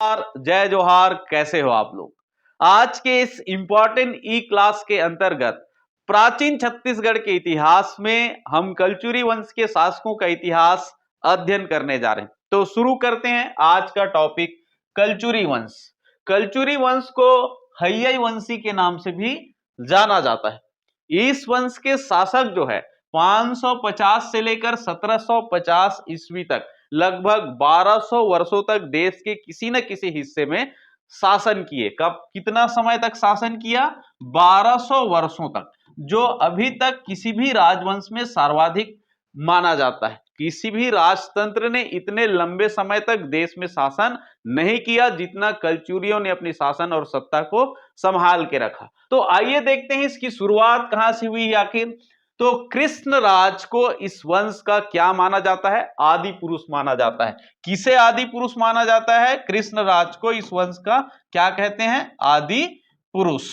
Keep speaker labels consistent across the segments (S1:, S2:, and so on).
S1: जय जोहार। कैसे हो आप लोग? आज के इस इंपॉर्टेंट ई क्लास के अंतर्गत प्राचीन छत्तीसगढ़ के इतिहास में हम कलचुरी वंश के शासकों का इतिहास अध्ययन करने जा रहे हैं। तो शुरू करते हैं आज का टॉपिक, कलचुरी वंश। कलचुरी वंश को हैय्यई वंशी के नाम से भी जाना जाता है। इस वंश के शासक जो है 550 से लेकर 1750 ईस्वी तक लगभग 1200 वर्षों तक देश के किसी न किसी हिस्से में शासन किए। कब, कितना समय तक शासन किया? 1200 वर्षों तक, जो अभी तक किसी भी राजवंश में सर्वाधिक माना जाता है। किसी भी राजतंत्र ने इतने लंबे समय तक देश में शासन नहीं किया जितना कलचुरियों ने अपनी शासन और सत्ता को संभाल के रखा। तो आइए देखते हैं इसकी शुरुआत कहां से हुई आखिर। तो कृष्णराज को इस वंश का क्या माना जाता है? आदि पुरुष माना जाता है। किसे आदि पुरुष माना जाता है? कृष्णराज को इस वंश का क्या कहते हैं? आदि पुरुष।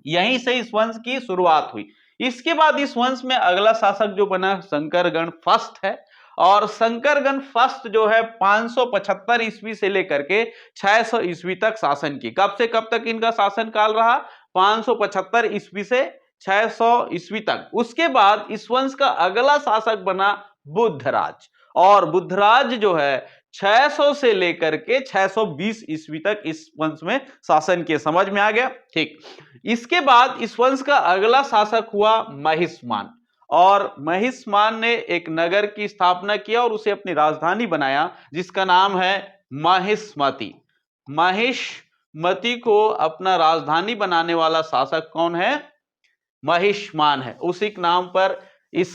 S1: यहीं से इस वंश की शुरुआत हुई। इसके बाद इस वंश में अगला शासक जो बना शंकरगण फर्स्ट है, और शंकरगण फर्स्ट जो है 575 ईस्वी से लेकर के 600 ईस्वी तक शासन की। कब से कब तक इनका शासन काल रहा? 575 ईस्वी से 600 ईस्वी तक। उसके बाद इस वंश का अगला शासक बना बुद्धराज, और बुद्धराज जो है 600 से लेकर के 620 ईस्वी तक इस वंश में शासन किए। समझ में आ गया? ठीक। इसके बाद इस वंश का अगला शासक हुआ महिष्मान, और महिष्मान ने एक नगर की स्थापना किया और उसे अपनी राजधानी बनाया जिसका नाम है महिष्मति। महिष्मति को अपना राजधानी बनाने वाला शासक कौन है? महिष्मान है। उसी के नाम पर इस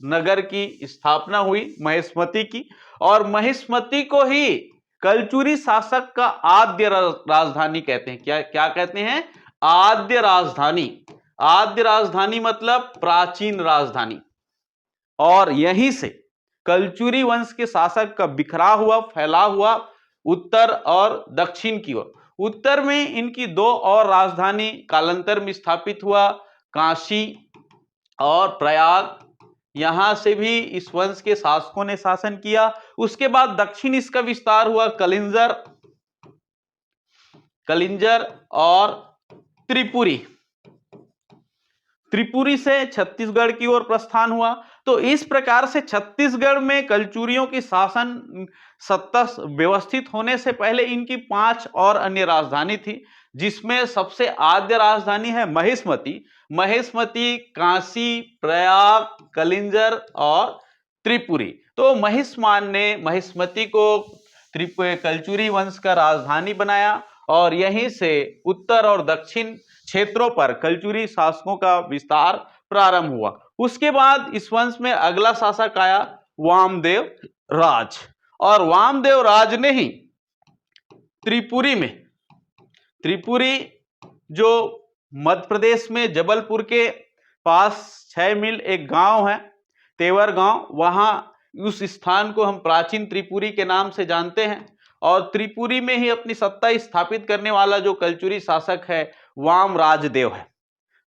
S1: नगर की स्थापना हुई, महिष्मति की। और महिष्मति को ही कलचुरी शासक का आद्य राजधानी कहते हैं। क्या क्या कहते हैं? आद्य राजधानी। आद्य राजधानी मतलब प्राचीन राजधानी। और यहीं से कलचुरी वंश के शासक का बिखरा हुआ, फैला हुआ उत्तर और दक्षिण की ओर। उत्तर में इनकी दो और राजधानी कालांतर में स्थापित हुआ, काशी और प्रयाग। यहां से भी इस वंश के शासकों ने शासन किया। उसके बाद दक्षिण इसका विस्तार हुआ, कलिंजर और त्रिपुरी। त्रिपुरी से छत्तीसगढ़ की ओर प्रस्थान हुआ। तो इस प्रकार से छत्तीसगढ़ में कलचुरियों की शासन सत्ता व्यवस्थित होने से पहले इनकी 5 और अन्य राजधानी थी, जिसमें सबसे आद्य राजधानी है महिष्मति। महिष्मति, काशी, प्रयाग, कलिंजर और त्रिपुरी। तो महिष्मान ने महिष्मति को कलचुरी वंश का राजधानी बनाया, और यहीं से उत्तर और दक्षिण क्षेत्रों पर कलचुरी शासकों का विस्तार प्रारंभ हुआ। उसके बाद इस वंश में अगला शासक आया वामदेव राज, और वामदेव राज ने ही त्रिपुरी में, त्रिपुरी जो मध्य प्रदेश में जबलपुर के पास 6 मील एक गांव है, तेवर गांव, वहां उस स्थान को हम प्राचीन त्रिपुरी के नाम से जानते हैं। और त्रिपुरी में ही अपनी सत्ता स्थापित करने वाला जो कलचुरी शासक है वामराजदेव है।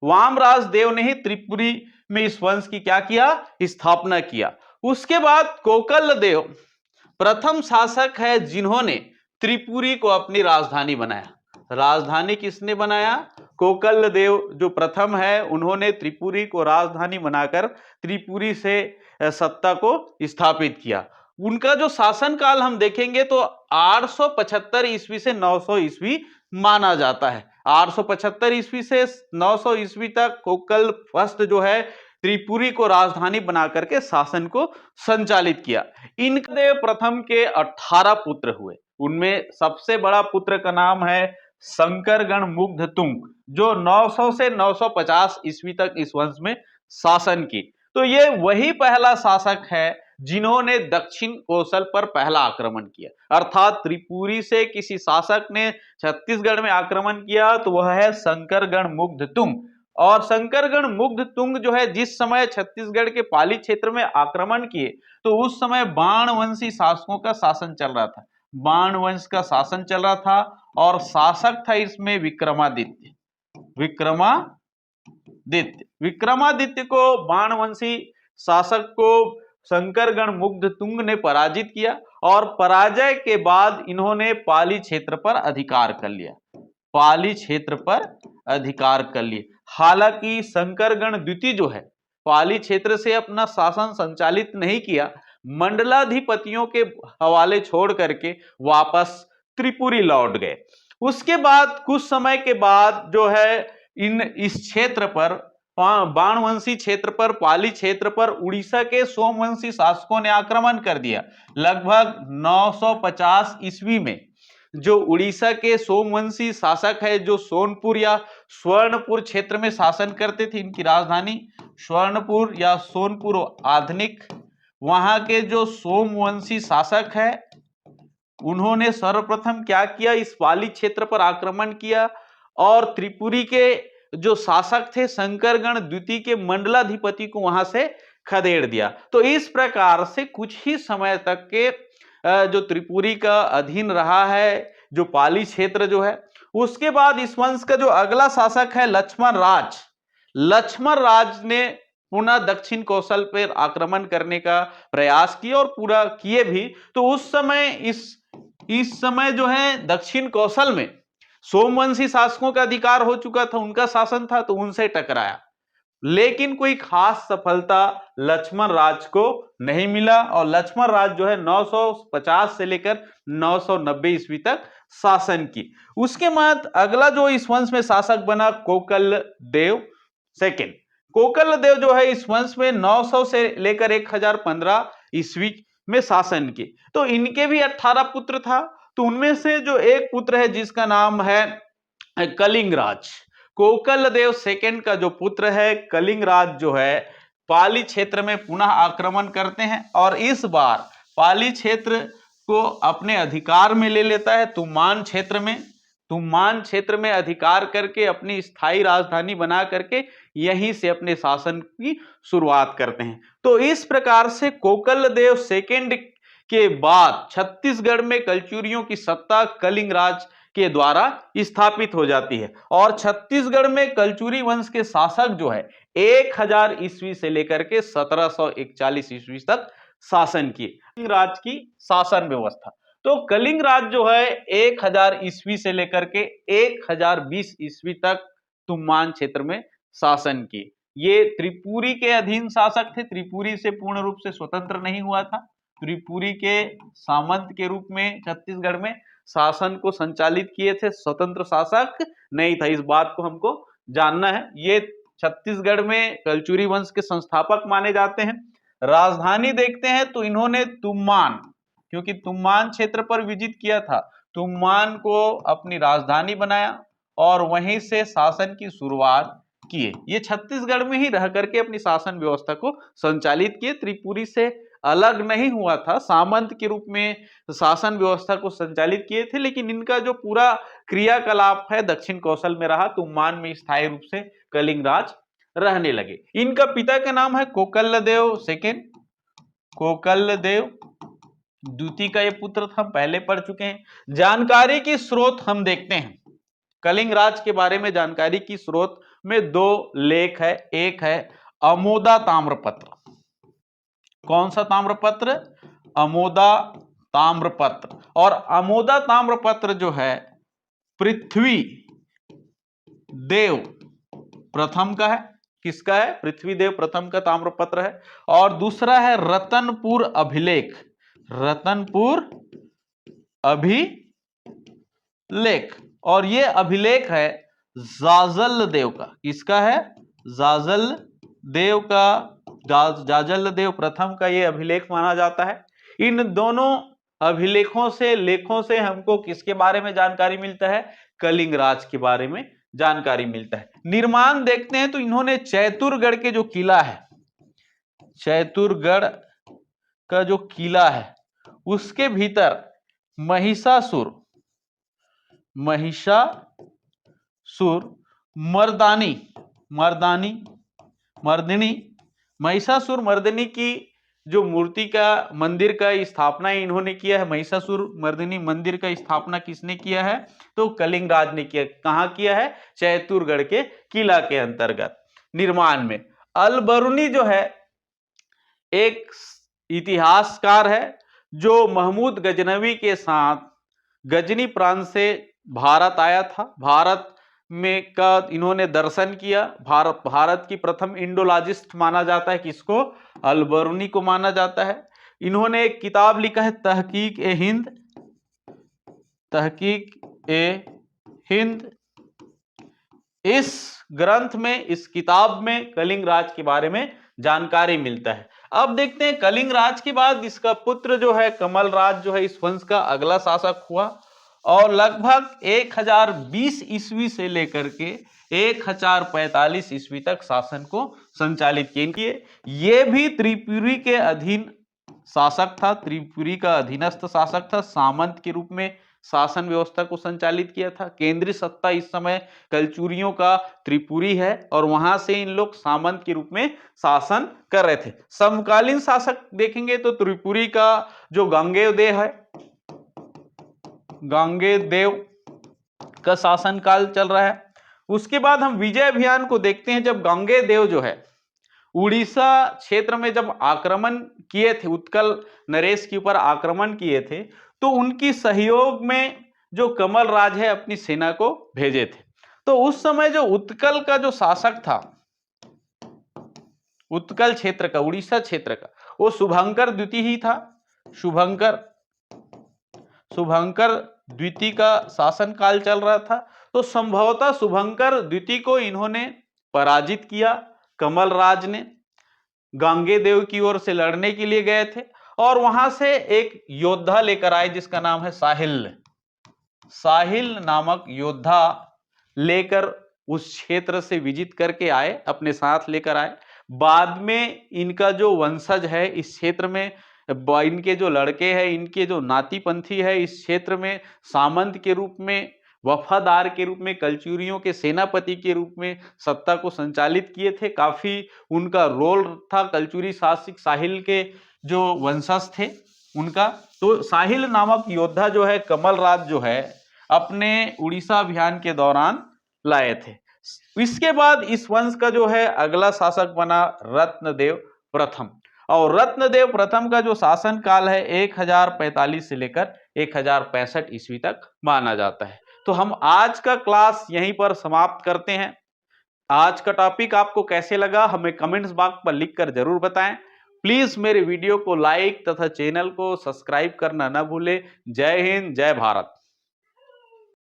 S1: वामराजदेव ने ही त्रिपुरी में इस वंश की क्या किया? स्थापना किया। उसके बाद कोकलदेव प्रथम शासक है जिन्होंने त्रिपुरी को अपनी राजधानी बनाया। राजधानी किसने बनाया? कोकलदेव जो प्रथम है, उन्होंने त्रिपुरी को राजधानी बनाकर त्रिपुरी से सत्ता को स्थापित किया। उनका जो शासन काल हम देखेंगे तो 875 ईस्वी से 900 ईस्वी माना जाता है। 875 ईस्वी से 900 ईस्वी तक कोकल फर्स्ट जो है त्रिपुरी को राजधानी बना करके शासन को संचालित किया। इनके प्रथम के 18 पुत्र हुए। उनमें सबसे बड़ा पुत्र का नाम है शंकरगण मुग्धतुंग, जो 900 से 950 ईस्वी तक इस वंश में शासन की। तो ये वही पहला शासक है जिन्होंने दक्षिण कौशल पर पहला आक्रमण किया। अर्थात त्रिपुरी से किसी शासक ने छत्तीसगढ़ में आक्रमण किया तो वह है शंकरगण मुग्धतुंग। और शंकरगण मुग्धतुंग जो है जिस समय छत्तीसगढ़ के पाली क्षेत्र में आक्रमण किए तो उस समय बाणवंशी शासकों का शासन चल रहा था। बाण वंश का शासन चल रहा था, और शासक था इसमें विक्रमादित्य। विक्रमादित्य को बाणवंशी शासक को शंकरगण मुग्धतुंग ने पराजित किया, और पराजय के बाद इन्होंने पाली क्षेत्र पर अधिकार कर लिया, पाली क्षेत्र पर अधिकार कर लिए। हालांकि शंकरगण द्वितीय जो है पाली क्षेत्र से अपना शासन संचालित नहीं किया, मंडलाधिपतियों के हवाले छोड़ करके वापस त्रिपुरी लौट गए। उसके बाद कुछ समय के बाद जो है इस क्षेत्र पर, बाणवंशी क्षेत्र पर, पाली क्षेत्र पर उड़ीसा के सोमवंशी शासकों ने आक्रमण कर दिया। लगभग 950 ईस्वी में जो उड़ीसा के सोमवंशी शासक है, जो सोनपुर या स्वर्णपुर क्षेत्र में शासन करते थे, इनकी राजधानी स्वर्णपुर या सोनपुर आधुनिक, वहां के जो सोमवंशी शासक है उन्होंने सर्वप्रथम क्या किया, इस पाली क्षेत्र पर आक्रमण किया और त्रिपुरी के जो शासक थे शंकरगण द्वितीय के मंडलाधिपति को वहां से खदेड़ दिया। तो इस प्रकार से कुछ ही समय तक के जो त्रिपुरी का अधीन रहा है जो पाली क्षेत्र जो है। उसके बाद इस वंश का जो अगला शासक है लक्ष्मण राज, लक्ष्मण राज ने पुनः दक्षिण कौशल पर आक्रमण करने का प्रयास किया और पूरा किए भी। तो उस समय इस समय जो है दक्षिण कौशल में सोमवंशी शासकों का अधिकार हो चुका था, उनका शासन था, तो उनसे टकराया, लेकिन कोई खास सफलता लक्ष्मण राज को नहीं मिला और लक्ष्मण राज जो है 950 से लेकर 990 ईस्वी तक शासन की। उसके बाद अगला जो इस वंश में शासक बना कोकल देव सेकेंड। कोकल देव जो है इस वंश में 900 से लेकर 1015 ईस्वी में शासन की। तो इनके भी 18 पुत्र था, तो उनमें से जो एक पुत्र है जिसका नाम है कलिंगराज, कोकल देव सेकेंड का जो पुत्र है कलिंगराज जो है पाली क्षेत्र में पुनः आक्रमण करते हैं और इस बार पाली क्षेत्र को अपने अधिकार में ले लेता है। तुम्मान क्षेत्र में अधिकार करके अपनी स्थायी राजधानी बना करके यहीं से अपने शासन की शुरुआत करते हैं। तो इस प्रकार से कोकल देव सेकेंड के बाद छत्तीसगढ़ में कलचुरियों की सत्ता कलिंगराज के द्वारा स्थापित हो जाती है और छत्तीसगढ़ में कलचुरी वंश के शासक जो है 1000 ईस्वी से लेकर के 1741 ईस्वी तक शासन किए। कलिंगराज की शासन व्यवस्था, तो कलिंगराज जो है 1000 ईस्वी से लेकर के 1020 ईस्वी तक तुम्मान क्षेत्र में शासन किए। ये त्रिपुरी के अधीन शासक थे, त्रिपुरी से पूर्ण रूप से स्वतंत्र नहीं हुआ था, त्रिपुरी के सामंत के रूप में छत्तीसगढ़ में शासन को संचालित किए थे, स्वतंत्र शासक नहीं था। इस बात को हमको जानना है। ये छत्तीसगढ़ में कलचुरी वंश के संस्थापक माने जाते हैं। राजधानी देखते हैं तो इन्होंने तुम्मान, क्योंकि तुम्मान क्षेत्र पर विजिट किया था, तुम्मान को अपनी राजधानी बनाया और वहीं से शासन की शुरुआत किए। ये छत्तीसगढ़ में ही रह करके अपनी शासन व्यवस्था को संचालित किए, त्रिपुरी से अलग नहीं हुआ था, सामंत के रूप में शासन व्यवस्था को संचालित किए थे, लेकिन इनका जो पूरा क्रियाकलाप है दक्षिण कौशल में रहा। तुम्मान में स्थायी रूप से कलिंगराज रहने लगे। इनका पिता का नाम है कोकलदेव सेकेंड, कोकलदेव द्वितीय का ये पुत्र था, पहले पढ़ चुके हैं। जानकारी की स्रोत हम देखते हैं, कलिंगराज के बारे में जानकारी की स्रोत में 2 लेख है। एक है अमोदा ताम्रपत्र। कौन सा ताम्रपत्र? अमोदा ताम्रपत्र। और अमोदा ताम्रपत्र जो है पृथ्वी देव प्रथम का है। किसका है? पृथ्वी देव प्रथम का ताम्रपत्र है। और दूसरा है रतनपुर अभिलेख, रतनपुर अभिलेख। और ये अभिलेख है जाजल देव का। किसका है? जाजल देव का, जाजल देव प्रथम का ये अभिलेख माना जाता है। इन दोनों अभिलेखों से, लेखों से हमको किसके बारे में जानकारी मिलता है? कलिंगराज के बारे में जानकारी मिलता है। निर्माण देखते हैं तो इन्होंने चैतुरगढ़ के जो किला है, चैतुरगढ़ का जो किला है उसके भीतर महिषासुर महिषासुर मर्दिनी की जो मूर्ति का, मंदिर का स्थापना इन्होंने किया है। महिषासुर मर्दिनी मंदिर का स्थापना किसने किया है? तो कलिंगराज ने किया। कहां किया है? चैतुरगढ़ के किला के अंतर्गत निर्माण में। अलबरूनी जो है एक इतिहासकार है जो महमूद गजनवी के साथ गजनी प्रांत से भारत आया था। भारत में का इन्होंने दर्शन किया। भारत की प्रथम इंडोलॉजिस्ट माना जाता है किसको? अल-बरूनी को माना जाता है। इन्होंने एक किताब लिखा है तहकीक ए हिंद, तहकीक ए हिंद। इस ग्रंथ में, इस किताब में कलिंग राज के बारे में जानकारी मिलता है। अब देखते हैं कलिंग राज के बाद इसका पुत्र जो है कमल राज जो है इस वंश का अगला शासक हुआ और लगभग 1020 ईस्वी से लेकर के 1045 ईस्वी तक शासन को संचालित किए। ये भी त्रिपुरी के अधीन शासक था, त्रिपुरी का अधीनस्थ शासक था। सामंत के रूप में शासन व्यवस्था को संचालित किया था। केंद्रीय सत्ता इस समय कलचुरियों का त्रिपुरी है और वहां से इन लोग सामंत के रूप में शासन कर रहे थे। समकालीन शासक देखेंगे तो त्रिपुरी का जो गांगेयदेव है, गांगेयदेव का शासनकाल चल रहा है। उसके बाद हम विजय अभियान को देखते हैं। जब गांगेयदेव जो है उड़ीसा क्षेत्र में जब आक्रमण किए थे, उत्कल नरेश के ऊपर आक्रमण किए थे, तो उनकी सहयोग में जो कमल राज है अपनी सेना को भेजे थे। तो उस समय जो उत्कल का जो शासक था, उत्कल क्षेत्र का, उड़ीसा क्षेत्र का, वो शुभंकर द्वितीय ही था। शुभंकर द्वितीय का शासनकाल चल रहा था। तो संभवतः शुभंकर द्वितीय को इन्होंने पराजित किया। कमल राज ने गांगेयदेव की ओर से लड़ने के लिए गए थे और वहां से एक योद्धा लेकर आए जिसका नाम है साहिल। साहिल नामक योद्धा लेकर उस क्षेत्र से विजित करके आए, अपने साथ लेकर आए। बाद में इनका जो वंशज है इस क्षेत्र में, इनके जो लड़के हैं, इनके जो नातीपंथी है इस क्षेत्र में सामंत के रूप में, वफादार के रूप में, कलचुरियों के सेनापति के रूप में सत्ता को संचालित किए थे। काफी उनका रोल था कलचुरी शासक साहिल के जो वंशज थे उनका। तो साहिल नामक योद्धा जो है कमल राज जो है अपने उड़ीसा अभियान के दौरान लाए थे। इसके बाद इस वंश का जो है अगला शासक बना रत्नदेव प्रथम और रत्नदेव प्रथम का जो शासन काल है 1045 से लेकर 1065 ईस्वी तक माना जाता है। तो हम आज का क्लास यहीं पर समाप्त करते हैं। आज का टॉपिक आपको कैसे लगा हमें कमेंट्स बॉक्स पर लिखकर जरूर बताएं। प्लीज मेरे वीडियो को लाइक तथा चैनल को सब्सक्राइब करना न भूलें। जय हिंद, जय भारत।